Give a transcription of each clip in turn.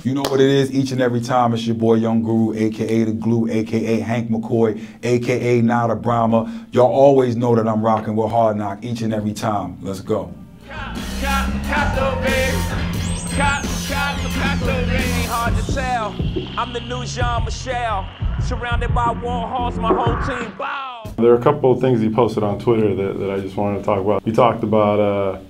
You know what it is each and every time. It's your boy Young Guru, aka The Glue, aka Hank McCoy, aka Nada Brahma. Y'all always know that I'm rocking with Hard Knock each and every time. Let's go. Hard to tell. I'm the new Jean-Michel. Surrounded by war horse, my whole team. Wow. There are a couple of things he posted on Twitter that I just wanted to talk about. He talked about,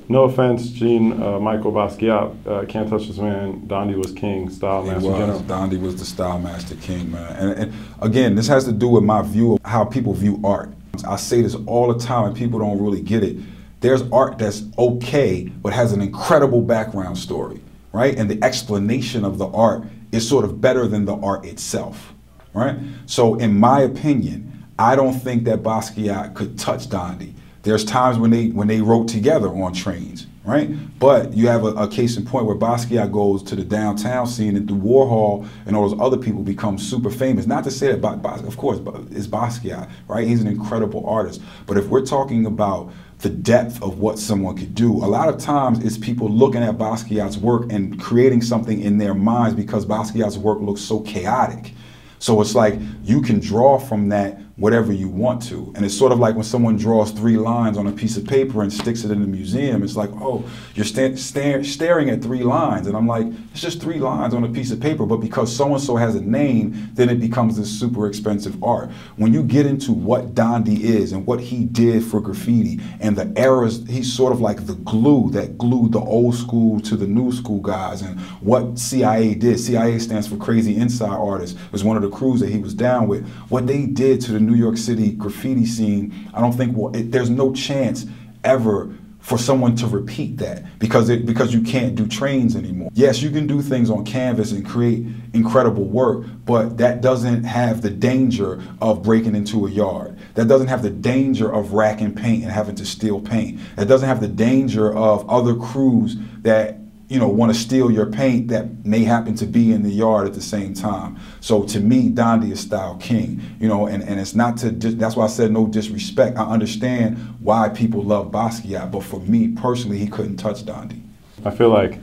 no offense, Jean-Michel Basquiat, can't touch this man, Dondi was king, style master general. Dondi was the style master king, man. And again, this has to do with my view of how people view art. I say this all the time and people don't really get it. There's art that's okay, but has an incredible background story, right? And the explanation of the art is sort of better than the art itself, right? So in my opinion, I don't think that Basquiat could touch Dondi. There's times when they wrote together on trains, right? But you have a case in point where Basquiat goes to the downtown scene and through Warhol and all those other people become super famous. Not to say that, of course, it's Basquiat, right? He's an incredible artist. But if we're talking about the depth of what someone could do, a lot of times it's people looking at Basquiat's work and creating something in their minds because Basquiat's work looks so chaotic. So it's like you can draw from that whatever you want to. And it's sort of like when someone draws 3 lines on a piece of paper and sticks it in the museum, it's like, oh, you're staring at 3 lines. And I'm like, it's just 3 lines on a piece of paper, but because so-and-so has a name, then it becomes this super expensive art. When you get into what Dondi is and what he did for graffiti and the eras, he's sort of like the glue that glued the old school to the new school guys, and what CIA did. CIA stands for Crazy Inside Artists. It was one of the crews that he was down with. What they did to the New York City graffiti scene, I don't think, there's no chance ever for someone to repeat that because you can't do trains anymore. Yes, you can do things on canvas and create incredible work, but that doesn't have the danger of breaking into a yard. That doesn't have the danger of racking paint and having to steal paint. That doesn't have the danger of other crews that want to steal your paint that may happen to be in the yard at the same time. So to me, Dondi is style king, and it's not to, that's why I said no disrespect. I understand why people love Basquiat, but for me personally, he couldn't touch Dondi. I feel like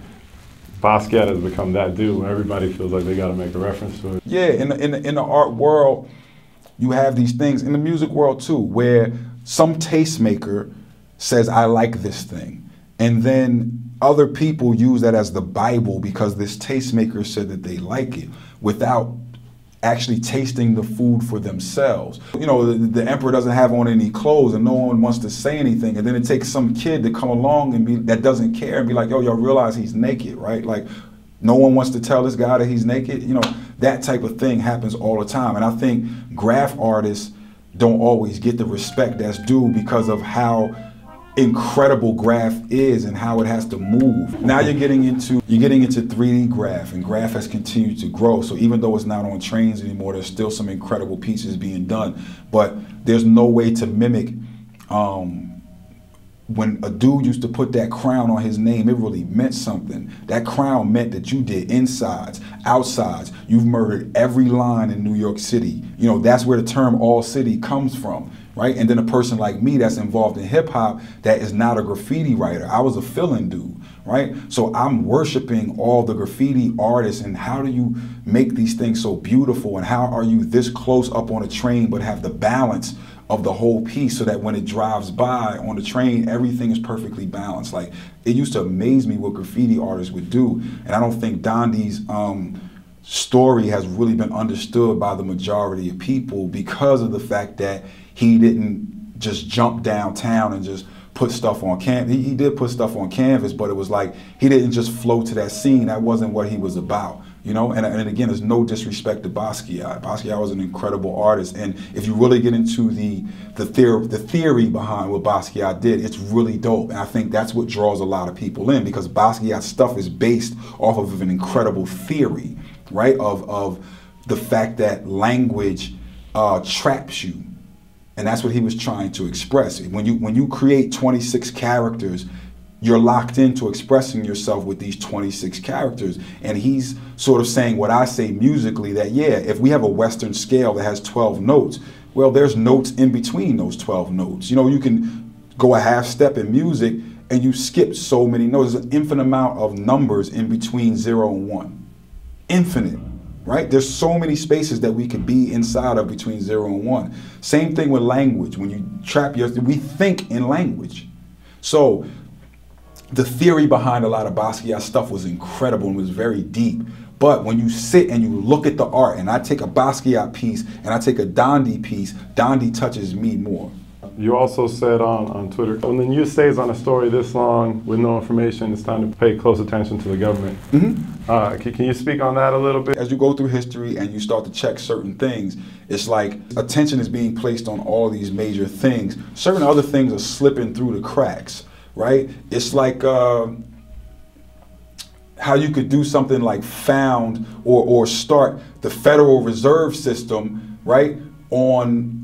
Basquiat has become that dude where everybody feels like they got to make a reference to it. Yeah, in the art world, you have these things, in the music world too, where some tastemaker says, I like this thing, and then other people use that as the Bible because this tastemaker said that they like it without actually tasting the food for themselves. The emperor doesn't have on any clothes and no one wants to say anything, and then it takes some kid to come along and that doesn't care and be like, yo, y'all realize he's naked, right? Like, no one wants to tell this guy that he's naked. That type of thing happens all the time. And I think graph artists don't always get the respect that's due because of how incredible graph is and how it has to move. Now you're getting into 3D graph, and graph has continued to grow. So even though it's not on trains anymore, there's still some incredible pieces being done. But there's no way to mimic when a dude used to put that crown on his name, it really meant something. That crown meant that you did insides, outsides. You've murdered every line in New York City. That's where the term all city comes from, right? And then a person like me that's involved in hip hop that is not a graffiti writer. I was a fill-in dude, right? So I'm worshiping all the graffiti artists and how do you make these things so beautiful, and how are you this close up on a train but have the balance of the whole piece so that when it drives by on the train, everything is perfectly balanced. Like, it used to amaze me what graffiti artists would do, and I don't think Dondi's story has really been understood by the majority of people because of the fact that he didn't just jump downtown and just put stuff on canvas. He did put stuff on canvas, but it was like he didn't just flow to that scene. That wasn't what he was about. And again, there's no disrespect to Basquiat. Basquiat was an incredible artist, and if you really get into the theory behind what Basquiat did, it's really dope. And I think that's what draws a lot of people in, because Basquiat's stuff is based off of an incredible theory, right? Of the fact that language traps you, and that's what he was trying to express. When you create 26 characters, you're locked into expressing yourself with these 26 characters. And he's sort of saying what I say musically, that yeah, if we have a Western scale that has 12 notes, well, there's notes in between those 12 notes. You can go a half step in music and you skip so many notes. There's an infinite amount of numbers in between 0 and 1. infinite, right? There's so many spaces that we could be inside of between 0 and 1. Same thing with language. When you trap we think in language. So the theory behind a lot of Basquiat stuff was incredible and was very deep. But when you sit and you look at the art, and I take a Basquiat piece and I take a Dondi piece, Dondi touches me more. You also said on Twitter, when the news stays on a story this long with no information, it's time to pay close attention to the government. Can you speak on that a little bit? As you go through history and you start to check certain things, it's like attention is being placed on all these major things. Certain other things are slipping through the cracks, right? It's like how you could do something like found or start the Federal Reserve System, right, on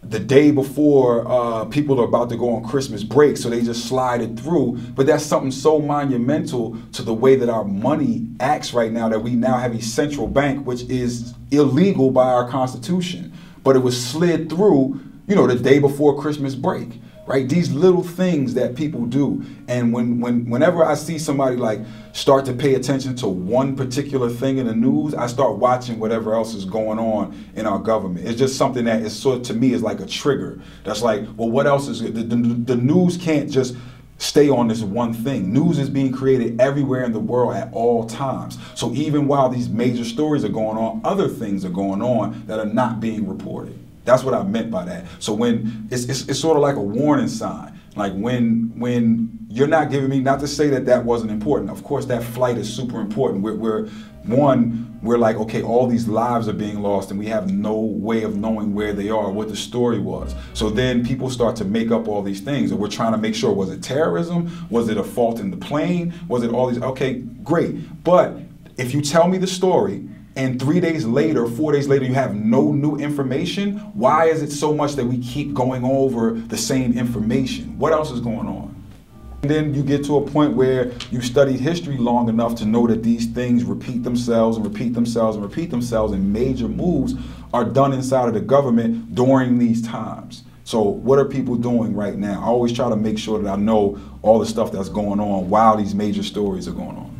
the day before people are about to go on Christmas break, so they just slide it through. But that's something so monumental to the way that our money acts right now, that we now have a central bank, which is illegal by our Constitution. But it was slid through, you know, the day before Christmas break, right? These little things that people do. And whenever I see somebody like start to pay attention to one particular thing in the news, I start watching whatever else is going on in our government. It's just something that is sort of, to me, is like a trigger. That's like, well, what else is it? The news can't just stay on this one thing. News is being created everywhere in the world at all times. So even while these major stories are going on, other things are going on that are not being reported. That's what I meant by that. So when it's sort of like a warning sign. Like when you're not giving me, not to say that that wasn't important. Of course, that flight is super important. We're like, okay, all these lives are being lost and we have no way of knowing where they are, what the story was. So then people start to make up all these things, and we're trying to make sure, was it terrorism? Was it a fault in the plane? Was it all these? Okay, great. But if you tell me the story, and 3 days later, 4 days later, you have no new information, why is it so much that we keep going over the same information? What else is going on? And then you get to a point where you studied history long enough to know that these things repeat themselves and repeat themselves and repeat themselves, and major moves are done inside of the government during these times. So what are people doing right now? I always try to make sure that I know all the stuff that's going on while these major stories are going on.